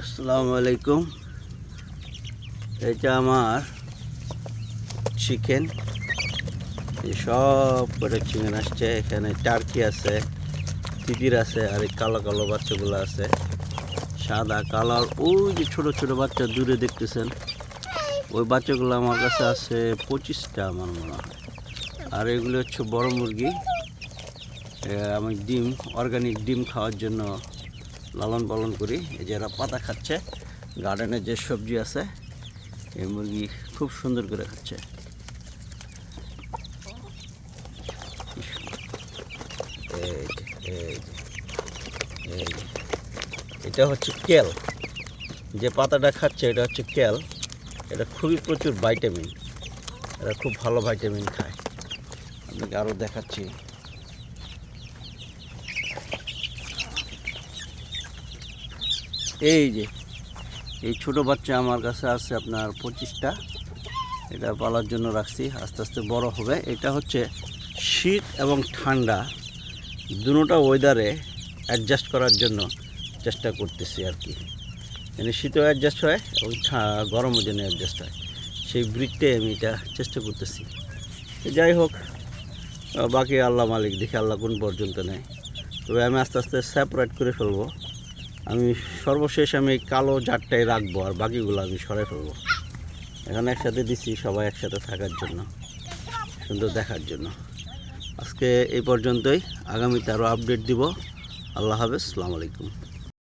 আসসালামু আলাইকুম। এটা আমার চিকেন, সব কটা চিকেন আসছে। এখানে টার্কি আছে, তিতির আছে, আর এই কালো কালো বাচ্চাগুলো আছে, সাদা কালার। ওই যে ছোট ছোট বাচ্চা দূরে দেখতেছেন, ওই বাচ্চাগুলো আমার কাছে আছে 25টা আমার মনে হয়। আর এগুলো হচ্ছে বড় মুরগি। আমি ডিম, অর্গানিক ডিম খাওয়ার জন্য লালন পালন করি। এই যে এরা পাতা খাচ্ছে, গার্ডেনে যে সবজি আছে এই মুরগি খুব সুন্দর করে খাচ্ছে। এই যে, এই যে, এই যে, এটা হচ্ছে কেল। যে পাতাটা খাচ্ছে এটা হচ্ছে কেল। এটা খুবই প্রচুর ভাইটামিন, এরা খুব ভালো ভাইটামিন খায়। আপনাকে আরও দেখাচ্ছি। এই যে এই ছোট বাচ্চা আমার কাছে আছে আপনার 25টা। এটা পালার জন্য রাখছি, আস্তে আস্তে বড় হবে। এটা হচ্ছে শীত এবং ঠান্ডা দুটোটা ওয়েদারে অ্যাডজাস্ট করার জন্য চেষ্টা করতেছি আর কি। মানে শীতও অ্যাডজাস্ট হয় এবং গরমও যেন অ্যাডজাস্ট হয়, সেই ব্রিডটাই আমি এটা চেষ্টা করতেছি। যাই হোক, বাকি আল্লাহ মালিক, দেখি আল্লাহ কোন পর্যন্ত নেয়। তবে আমি আস্তে আস্তে সেপারেট করে ফেলবো। আমি সর্বশেষ আমি কালো জাতটাই রাখবো, আর বাকিগুলো আমি সরাই ফেলবো। এখানে একসাথে দিছি সবাই একসাথে থাকার জন্য, সুন্দর দেখার জন্য। আজকে এই পর্যন্তই, আগামীতে আরও আপডেট দিব। আল্লাহ হাফেজ, আসসালামু আলাইকুম।